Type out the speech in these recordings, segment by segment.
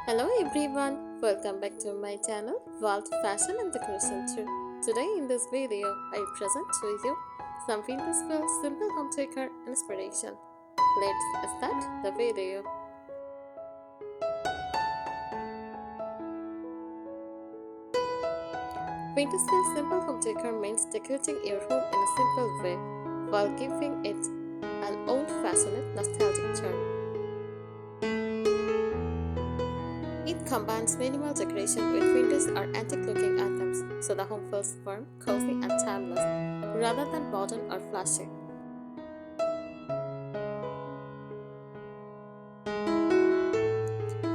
Hello everyone, welcome back to my channel World Fashion and Decoration Tour. Today in this video, I present to you some Winter's simple home decor inspiration. Let's start the video. Winter's simple home decor means decorating your home in a simple way while giving it an old-fashioned nostalgic charm. It combines minimal decoration with vintage or antique-looking items, so the home feels warm, cozy, and timeless, rather than modern or flashy.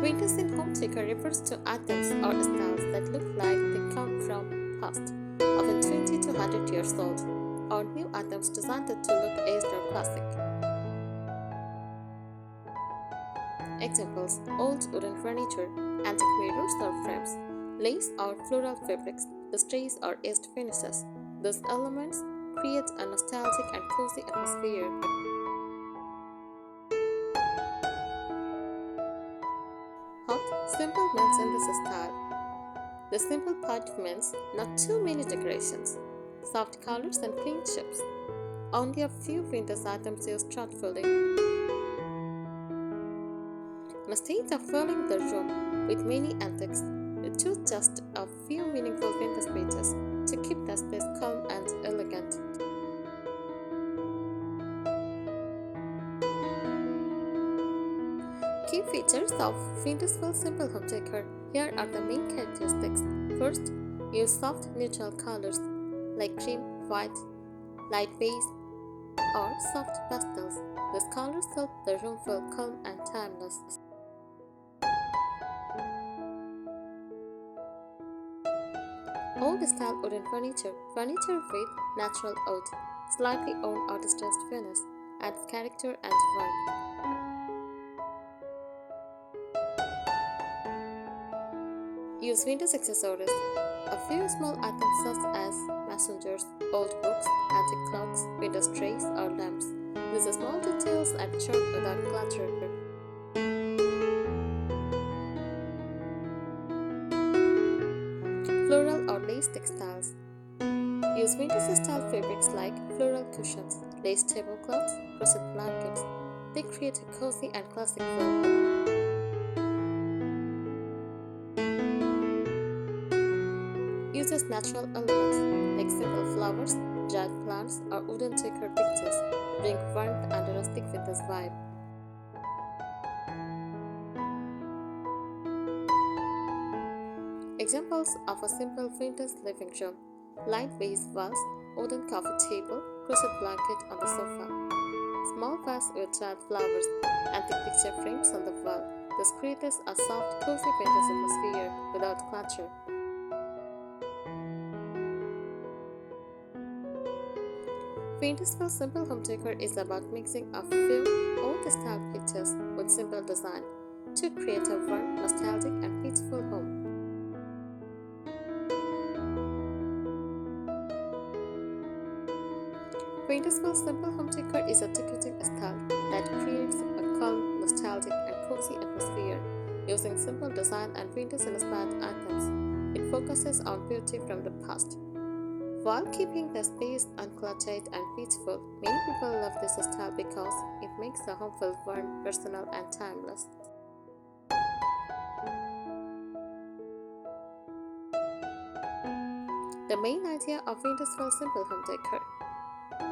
Vintage in home decor refers to items or styles that look like they come from past, often 20 to 100 years old, or new items designed to look aged or classic. Examples: old wooden furniture, antique mirrors or frames, lace or floral fabrics, displays or aged finishes. These elements create a nostalgic and cozy atmosphere. Hot, simple means in this style. The simple part means not too many decorations, soft colors and clean shapes. Only a few vintage items used thoughtfully. Instead of filling the room with many antiques, you choose just a few meaningful vintage pieces to keep the space calm and elegant. Key features of vintage simple home decor. Here are the main characteristics. First, use soft neutral colors like cream, white, light beige, or soft pastels. These colors help the room feel calm and timeless. Old style wooden furniture. Furniture with natural wood, slightly worn or distressed finish, adds character and warmth. Use vintage accessories. A few small items such as messengers, old books, antique clocks, window trays, or lamps. These small details add charm without clutter. Floral or lace textiles. Use vintage-style fabrics like floral cushions, lace tablecloths, rustic blankets. They create a cozy and classic feel. Uses natural elements like simple flowers, dried plants, or wooden decor pictures. Bring warmth and a rustic vintage vibe. Examples of a simple vintage living room: light beige walls, wooden coffee table, crochet blanket on the sofa, small vase with dried flowers, antique picture frames on the wall. This creates a soft, cozy vintage atmosphere without clutter. Vintage simple home decor is about mixing a few old-style pictures with simple design to create a warm, nostalgic, and peaceful home. Vintage simple home decor is a decorating style that creates a calm, nostalgic, and cozy atmosphere using simple design and vintage-inspired items. It focuses on beauty from the past, while keeping the space uncluttered and peaceful. Many people love this style because it makes the home feel warm, personal, and timeless. The main idea of vintage simple home decor.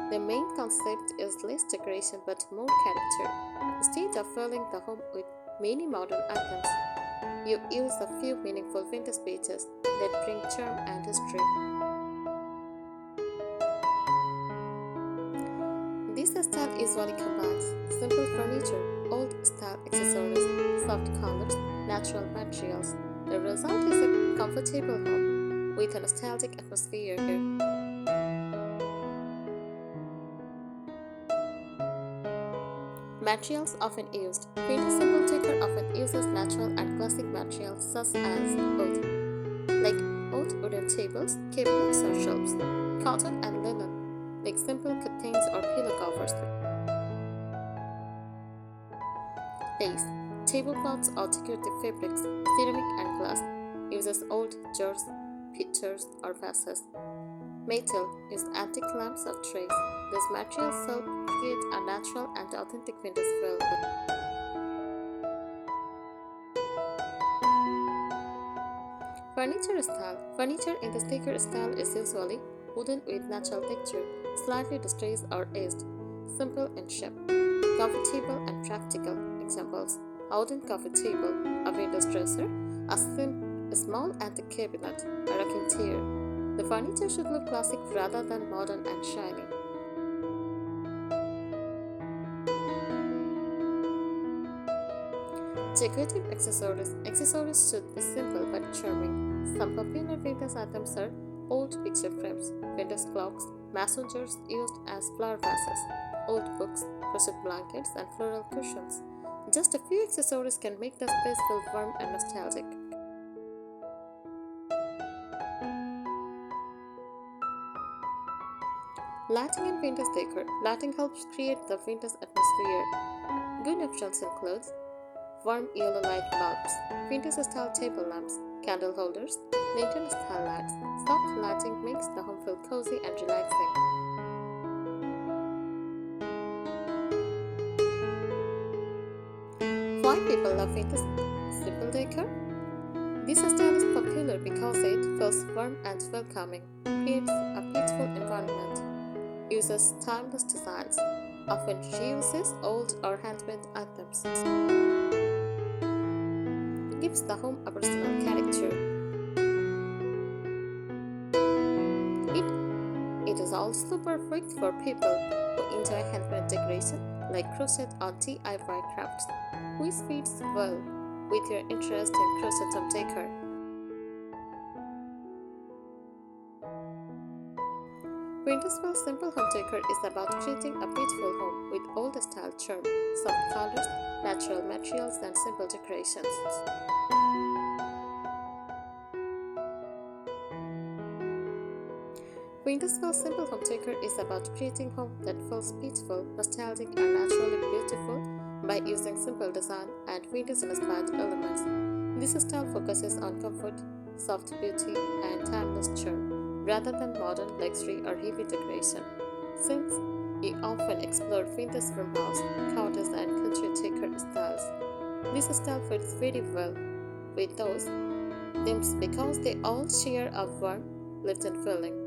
The main concept is less decoration but more character. Instead of filling the home with many modern items, you use a few meaningful vintage pieces that bring charm and history. This style usually combines simple furniture, old-style accessories, soft colors, natural materials. The result is a comfortable home with a nostalgic atmosphere. Materials often used. Vintage simple decor often uses natural and classic materials such as wood, like old wooden tables, cabinets, or shelves, cotton and linen, like simple curtains or pillow covers. Lace. Tablecloths or decorative fabrics, ceramic and glass, uses old jars, pitchers, or vases. Metal uses antique lamps or trays. These materials help create a natural and authentic vintage feel. Furniture style. Furniture in the decor style is usually wooden with natural texture, slightly distressed or aged, simple in shape, comfortable and practical. Examples: a wooden coffee table, a window dresser, a small antique cabinet, a rocking chair. The furniture should look classic rather than modern and shiny. Decorative accessories. Accessories should be simple but charming. Some popular vintage items are old picture frames, vintage clocks, mason jars used as flower vases, old books, crochet blankets, and floral cushions. Just a few accessories can make the space feel warm and nostalgic. Lighting and vintage decor. Lighting helps create the vintage atmosphere. Good options include warm yellow light bulbs, vintage-style table lamps, candle holders, lantern-style lights. Soft lighting makes the home feel cozy and relaxing. Why people love vintage simple decor? This style is popular because it feels warm and welcoming, creates a peaceful environment, uses timeless designs, often reuses old or handmade items, gives the home a personal character. It is also perfect for people who enjoy handmade decoration like crochet or DIY crafts, which fits well with your interest in crochet home decor. Wintersville Simple Home Decor is about creating a beautiful home with old-style charm, soft colors, natural materials, and simple decorations. Wintersville Simple Home Decor is about creating home that feels peaceful, nostalgic, and naturally beautiful by using simple design and vintage-inspired elements. This style focuses on comfort, soft beauty, and timeless charm, rather than modern luxury or heavy decoration. Since we often explore vintage farmhouse, cottage, and country decor styles, this style fits very well with those themes because they all share a warm, lived-in feeling.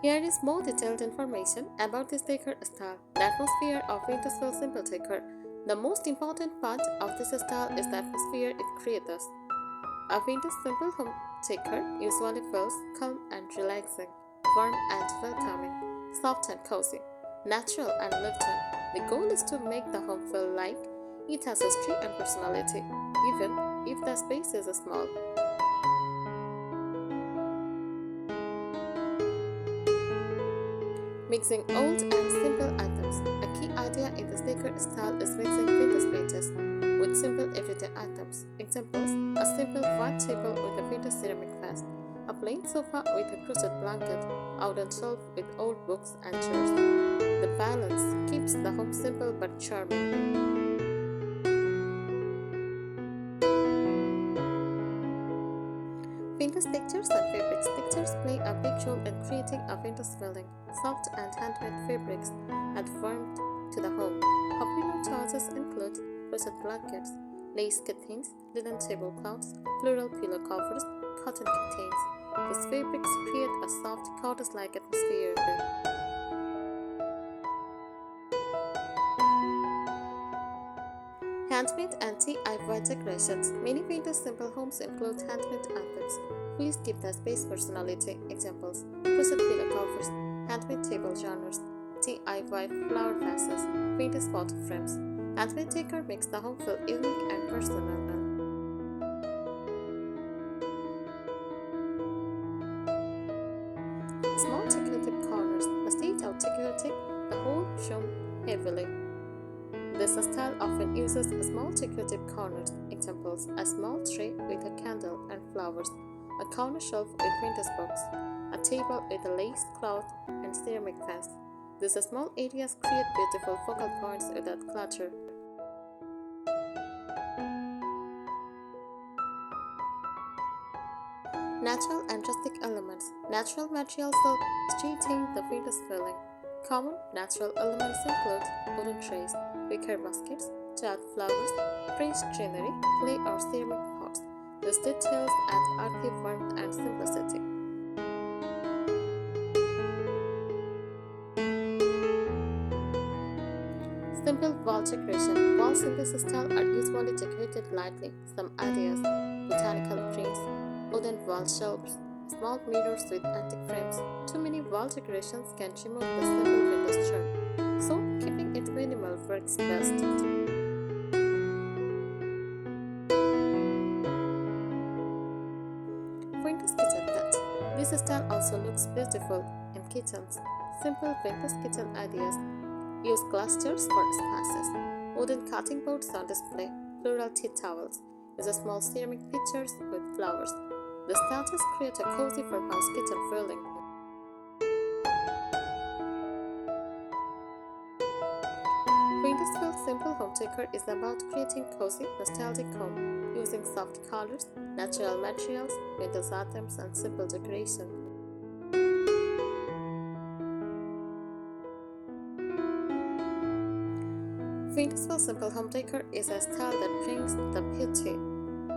Here is more detailed information about this decor style. The atmosphere of Wintersville Simple Decor. The most important part of this style is the atmosphere it creates. A vintage simple home decor usually feels calm and relaxing, warm and welcoming, soft and cozy, natural and lived-in. The goal is to make the home feel like it has history and personality, even if the space is small. Mixing old and simple items. A key idea in this decor style is mixing vintage pieces with simple everyday items. Examples: a simple white table with a vintage ceramic vase, a plain sofa with a crochet blanket, a wooden shelf with old books and chairs. The balance keeps the home simple but charming. Vintage textures and fabrics. Textures play a big role in creating a vintage feeling. Soft and handmade fabrics add warmth to the home. Popular choices include crochet blankets, lace curtains, linen tablecloths, floral pillow covers, cotton curtains. These fabrics create a soft, cottage-like atmosphere. Handmade and DIY decorations. Many vintage simple homes include handmade items. Please give the space personality. Examples: crochet pillow covers, handmade table genres, DIY flower vases, vintage photo frames. Handmade decor makes the home feel unique and personal. Small decorative corners. Instead of decorating the whole room heavily, this style often uses small decorative corners. Examples: a small tray with a candle and flowers, a corner shelf with vintage books, a table with a lace cloth and ceramic vase. These small areas create beautiful focal points without clutter. Natural and rustic elements. Natural materials help retain the vintage feeling. Common natural elements include wooden trays, wicker baskets, jade flowers, fresh greenery, clay or ceramic pots. These details add earthy warmth and simplicity. Simple wall decoration. Walls in this style are usually decorated lightly. Some ideas: botanical prints, wooden wall shelves, small mirrors with antique frames. Too many wall decorations can remove the simple vintage charm, so keeping it minimal works best. Vintage kitchen touch. This style also looks beautiful in kitchens. Simple vintage kitchen ideas. Use glass jars for spaces, wooden cutting boards on display, floral tea towels. Use small ceramic pitchers with flowers. These touches create a cozy farmhouse kitchen feeling. Windowsville Simple Home Decor is about creating cozy, nostalgic home using soft colors, natural materials, vintage items, and simple decoration. Windowsville Simple Home Decor is a style that brings the beauty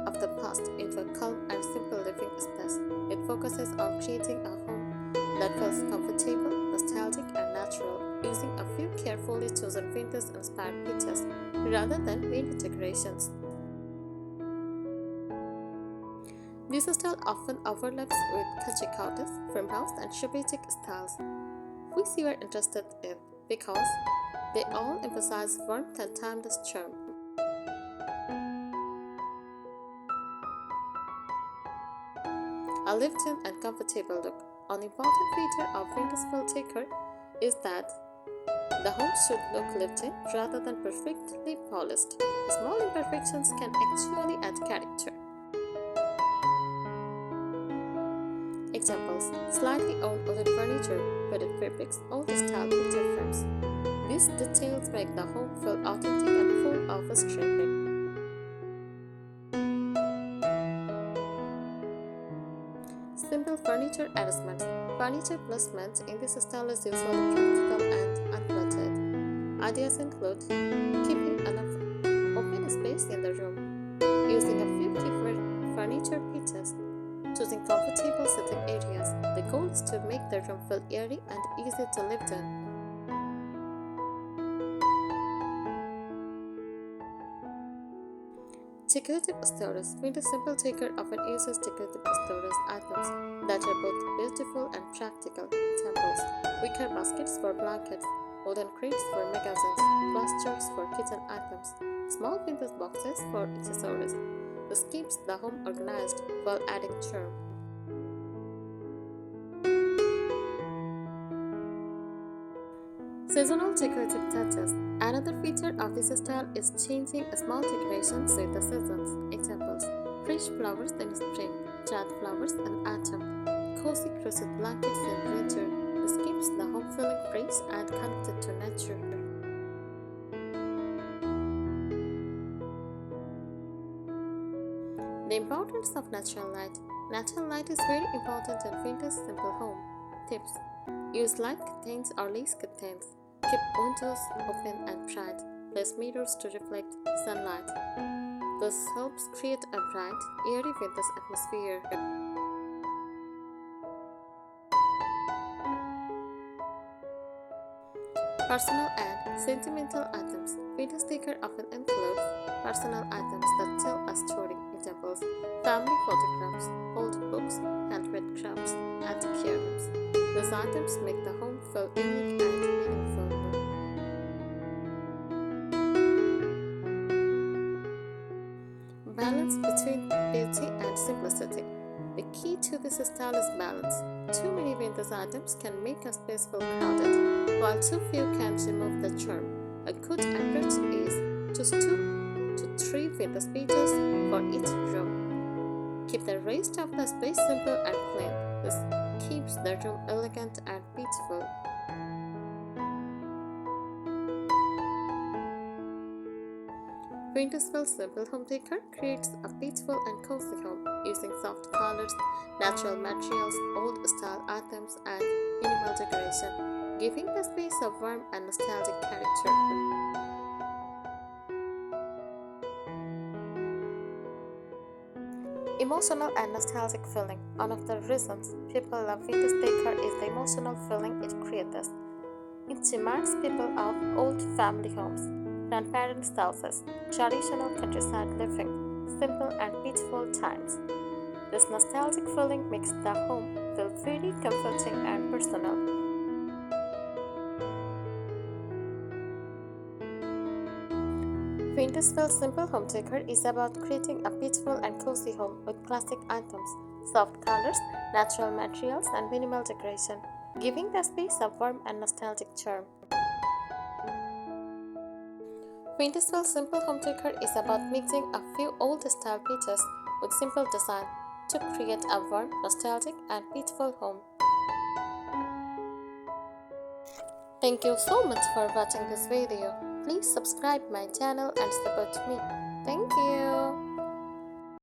of the past into a calm and simple living space. It focuses on creating a home that feels comfortable, nostalgic, and natural, using a few carefully chosen vintage-inspired pieces rather than many decorations. This style often overlaps with country cottage, farmhouse, and shabbatic styles, which you are interested in because they all emphasize warmth and timeless charm. A lived-in and comfortable look. An important feature of Windowsville Decor is that the home should look lived-in rather than perfectly polished. Small imperfections can actually add character. Examples: slightly owned wooden furniture, faded fabrics, old-style picture frames. These details make the home feel authentic and full of history. Simple furniture arrangements. Furniture placement in this style is usually practical and uncluttered. Ideas include keeping enough open space in the room, using a few key furniture pieces, choosing comfortable sitting areas. The goal is to make the room feel airy and easy to live in. Decorative storage. Window Simple Decor often uses decorative storage items that are both beautiful and practical. Examples: wicker baskets for blankets, wooden crates for magazines, glass jars for kitchen items, small vintage boxes for accessories. This keeps the home organized while adding charm. Seasonal decorative touches. Another feature of this style is changing small decorations with the seasons. Examples: fresh flowers in spring, jade flowers in autumn, cozy crochet blankets in winter. This keeps the home feeling fresh and connected to nature. The importance of natural light. Natural light is very important in vintage simple home. Tips: use light curtains or lace curtains. Keep windows open and bright. Place mirrors to reflect sunlight. This helps create a bright, airy vintage atmosphere. Personal and sentimental items. Vintage decor often includes personal items that tell a story. Examples: family photographs, old books, handmade crafts, antique items. These items make the home feel unique and meaningful. Balance between beauty and simplicity. The key to this style is balance. Too many vintage items can make a space feel crowded, while too few can remove the charm. A good average is just 2 to 3 vintage pieces for each room. Keep the rest of the space simple and clean. This keeps the room elegant and beautiful. Purposeful simple home decor creates a peaceful and cozy home using soft colors, natural materials, old-style items, and minimal decoration, giving the space a warm and nostalgic character. Emotional and nostalgic feeling. One of the reasons people love vintage decor is the emotional feeling it creates. It reminds people of old family homes, grandparents' houses, traditional countryside living, simple and peaceful times. This nostalgic feeling makes the home feel very comforting and personal. Wintersville Simple Home Decor is about creating a peaceful and cozy home with classic items, soft colors, natural materials, and minimal decoration, giving the space a warm and nostalgic charm. Wintersville Simple Home Decor is about mixing a few old-style pieces with simple design to create a warm, nostalgic, and peaceful home. Thank you so much for watching this video. Please subscribe my channel and support me. Thank you.